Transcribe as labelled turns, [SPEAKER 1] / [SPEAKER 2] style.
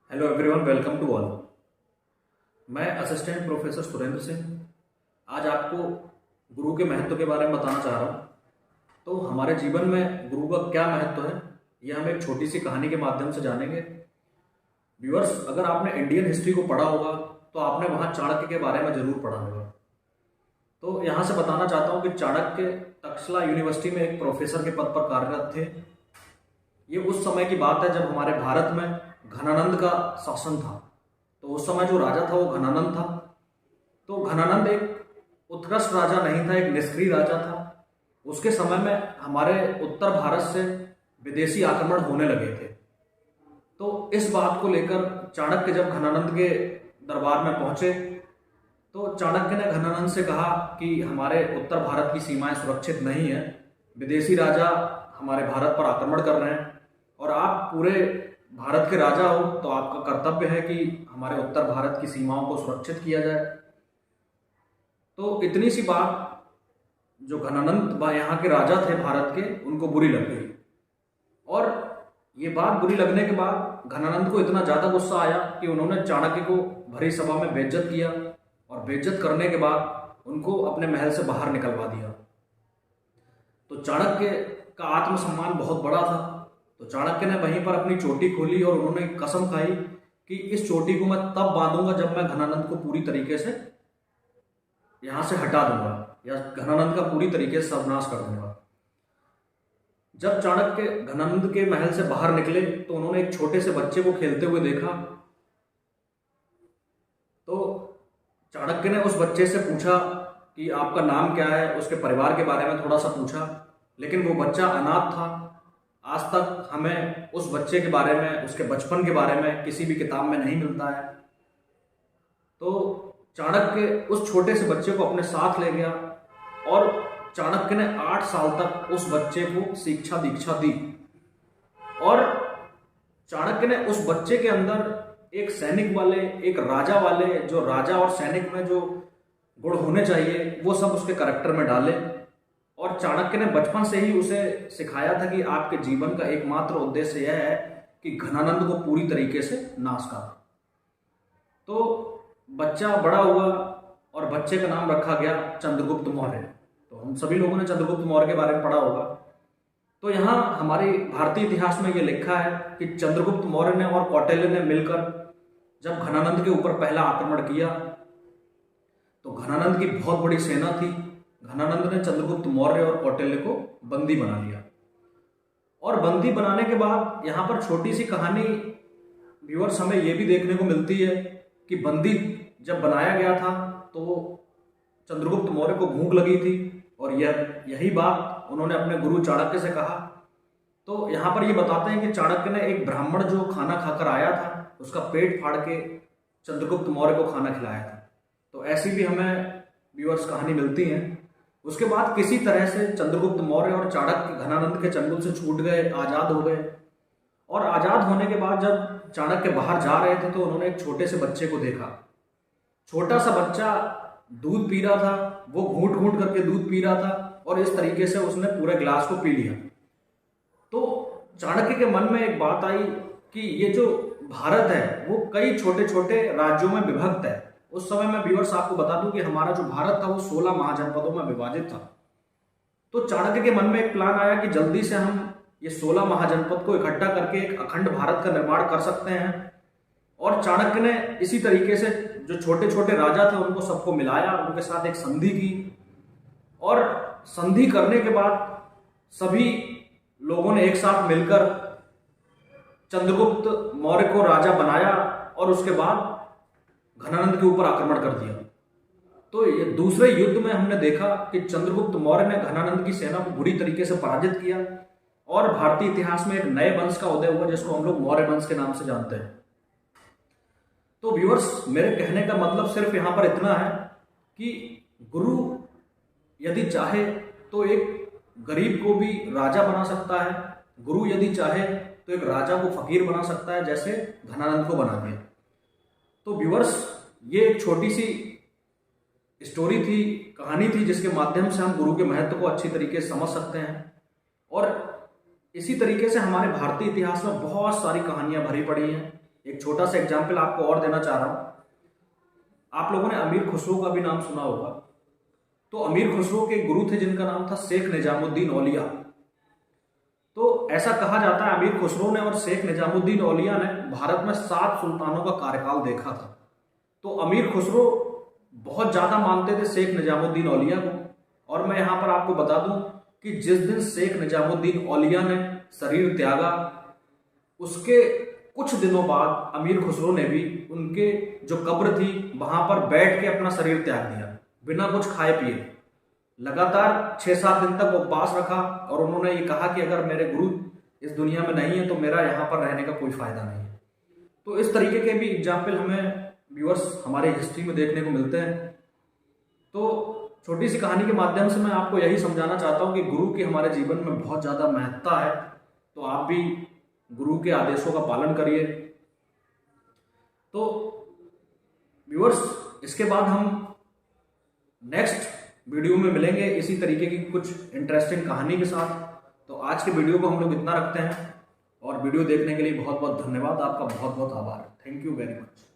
[SPEAKER 1] Hello everyone, welcome to all. मैं assistant professor Surendra Singh आज आपको गुरु के महत्व के बारे में बताना चाह रहा हूँ। तो हमारे जीवन में गुरु का क्या महत्व है, यह हम एक छोटी सी कहानी के माध्यम से जानेंगे। व्यूअर्स, अगर आपने इंडियन हिस्ट्री को पढ़ा होगा तो आपने वहाँ चाणक्य के बारे में जरूर पढ़ा होगा। तो यहाँ से बताना चाहता हूँ कि चाणक्य तक्षशिला यूनिवर्सिटी में एक प्रोफेसर के पद पर कार्यरत थे। ये उस समय की बात है जब हमारे भारत में घनानंद का शासन था। तो उस समय जो राजा था वो घनानंद था। तो घनानंद एक उत्कृष्ट राजा नहीं था, एक निष्क्रिय राजा था। उसके समय में हमारे उत्तर भारत से विदेशी आक्रमण होने लगे थे। तो इस बात को लेकर चाणक्य जब घनानंद के दरबार में पहुंचे तो चाणक्य ने घनानंद से कहा कि हमारे उत्तर भारत की सीमाएं सुरक्षित नहीं है, विदेशी राजा हमारे भारत पर आक्रमण कर रहे हैं और आप पूरे भारत के राजा हो तो आपका कर्तव्य है कि हमारे उत्तर भारत की सीमाओं को सुरक्षित किया जाए। तो इतनी सी बात जो घनानंद यहाँ के राजा थे भारत के, उनको बुरी लग गई। और ये बात बुरी लगने के बाद घनानंद को इतना ज़्यादा गुस्सा आया कि उन्होंने चाणक्य को भरी सभा में बेइज्जत किया और बेइज्जत करने के बाद उनको अपने महल से बाहर निकलवा दिया। तो चाणक्य का आत्मसम्मान बहुत बड़ा था। तो चाणक्य ने वहीं पर अपनी चोटी खोली और उन्होंने कसम खाई कि इस चोटी को मैं तब बांधूंगा जब मैं घनानंद को पूरी तरीके से यहां से हटा दूंगा या घनानंद का पूरी तरीके से सर्वनाश कर दूंगा। जब चाणक्य घनानंद के महल से बाहर निकले तो उन्होंने एक छोटे से बच्चे को खेलते हुए देखा। तो चाणक्य ने उस बच्चे से पूछा कि आपका नाम क्या है, उसके परिवार के बारे में थोड़ा सा पूछा, लेकिन वो बच्चा अनाथ था। आज तक हमें उस बच्चे के बारे में, उसके बचपन के बारे में किसी भी किताब में नहीं मिलता है। तो चाणक्य उस छोटे से बच्चे को अपने साथ ले गया और चाणक्य ने 8 साल तक उस बच्चे को शिक्षा दीक्षा दी। और चाणक्य ने उस बच्चे के अंदर एक सैनिक वाले, एक राजा वाले, जो राजा और सैनिक में जो गुण होने चाहिए वो सब उसके करैक्टर में डाले। और चाणक्य ने बचपन से ही उसे सिखाया था कि आपके जीवन का एकमात्र उद्देश्य यह है कि घनानंद को पूरी तरीके से नाश कर। तो बच्चा बड़ा हुआ और बच्चे का नाम रखा गया चंद्रगुप्त मौर्य। तो हम सभी लोगों ने चंद्रगुप्त मौर्य के बारे में पढ़ा होगा। तो यहाँ हमारे भारतीय इतिहास में ये लिखा है कि चंद्रगुप्त मौर्य ने और कौटिल्य ने मिलकर जब घनानंद के ऊपर पहला आक्रमण किया तो घनानंद की बहुत बड़ी सेना थी। घनानंद ने चंद्रगुप्त मौर्य और कौटिल्य को बंदी बना लिया। और बंदी बनाने के बाद यहाँ पर छोटी सी कहानी व्यूअर्स हमें यह भी देखने को मिलती है कि बंदी जब बनाया गया था तो चंद्रगुप्त मौर्य को भूख लगी थी और यही बात उन्होंने अपने गुरु चाणक्य से कहा। तो यहाँ पर ये बताते हैं कि चाणक्य ने एक ब्राह्मण जो खाना खाकर आया था उसका पेट फाड़ के चंद्रगुप्त मौर्य को खाना खिलाया था। तो ऐसी भी हमें व्यूअर्स कहानी मिलती है। उसके बाद किसी तरह से चंद्रगुप्त मौर्य और चाणक्य घनानंद के चंगुल से छूट गए, आजाद हो गए। और आजाद होने के बाद जब चाणक्य बाहर जा रहे थे तो उन्होंने एक छोटे से बच्चे को देखा। छोटा सा बच्चा दूध पी रहा था, वो घूंट घूंट करके दूध पी रहा था और इस तरीके से उसने पूरे ग्लास को पी लिया। तो चाणक्य के मन में एक बात आई कि ये जो भारत है वो कई छोटे छोटे राज्यों में विभक्त है। उस समय मैं व्यूअर्स आपको बता दूं कि हमारा जो भारत था वो 16 महाजनपदों में विभाजित था। तो चाणक्य के मन में एक प्लान आया कि जल्दी से हम ये 16 महाजनपद को इकट्ठा करके एक अखंड भारत का निर्माण कर सकते हैं। और चाणक्य ने इसी तरीके से जो छोटे छोटे राजा थे उनको सबको मिलाया, उनके साथ एक संधि की और संधि करने के बाद सभी लोगों ने एक साथ मिलकर चंद्रगुप्त मौर्य को राजा बनाया और उसके बाद घनानंद के ऊपर आक्रमण कर दिया। तो ये दूसरे युद्ध में हमने देखा कि चंद्रगुप्त मौर्य ने घनानंद की सेना को बुरी तरीके से पराजित किया और भारतीय इतिहास में एक नए वंश का उदय हुआ जिसको हम लोग मौर्य वंश के नाम से जानते हैं। तो व्यूअर्स, मेरे कहने का मतलब सिर्फ यहां पर इतना है कि गुरु यदि चाहे तो एक गरीब को भी राजा बना सकता है। गुरु यदि चाहे तो एक राजा को फकीर बना सकता है, जैसे घनानंद को बना दिया। तो व्यूअर्स, ये एक छोटी सी स्टोरी थी, कहानी थी, जिसके माध्यम से हम गुरु के महत्व को अच्छी तरीके से समझ सकते हैं। और इसी तरीके से हमारे भारतीय इतिहास में बहुत सारी कहानियां भरी पड़ी हैं। एक छोटा सा एग्जाम्पल आपको और देना चाह रहा हूं। आप लोगों ने अमीर खुसरो का भी नाम सुना होगा। तो अमीर खुसरो के गुरु थे जिनका नाम था शेख निजामुद्दीन औलिया। तो ऐसा कहा जाता है अमीर खुसरो ने और शेख निजामुद्दीन औलिया ने भारत में 7 सुल्तानों का कार्यकाल देखा था। तो अमीर खुसरो बहुत ज्यादा मानते थे शेख निजामुद्दीन औलिया को। और मैं यहां पर आपको बता दूं कि जिस दिन शेख निजामुद्दीन औलिया ने शरीर त्यागा, उसके कुछ दिनों बाद अमीर खुसरो ने भी उनके जो कब्र थी वहां पर बैठ के अपना शरीर त्याग दिया, बिना कुछ खाए पिए। लगातार 6-7 दिन तक उपवास रखा और उन्होंने ये कहा कि अगर मेरे गुरु इस दुनिया में नहीं है तो मेरा यहाँ पर रहने का कोई फायदा नहीं है। तो इस तरीके के भी एग्जाम्पल हमें व्यूअर्स हमारे हिस्ट्री में देखने को मिलते हैं। तो छोटी सी कहानी के माध्यम से मैं आपको यही समझाना चाहता हूँ कि गुरु की हमारे जीवन में बहुत ज़्यादा महत्ता है। तो आप भी गुरु के आदेशों का पालन करिए। तो व्यूअर्स, इसके बाद हम नेक्स्ट वीडियो में मिलेंगे इसी तरीके की कुछ इंटरेस्टिंग कहानी के साथ। तो आज के वीडियो को हम लोग इतना रखते हैं और वीडियो देखने के लिए बहुत बहुत धन्यवाद। आपका बहुत बहुत आभार। Thank you very much.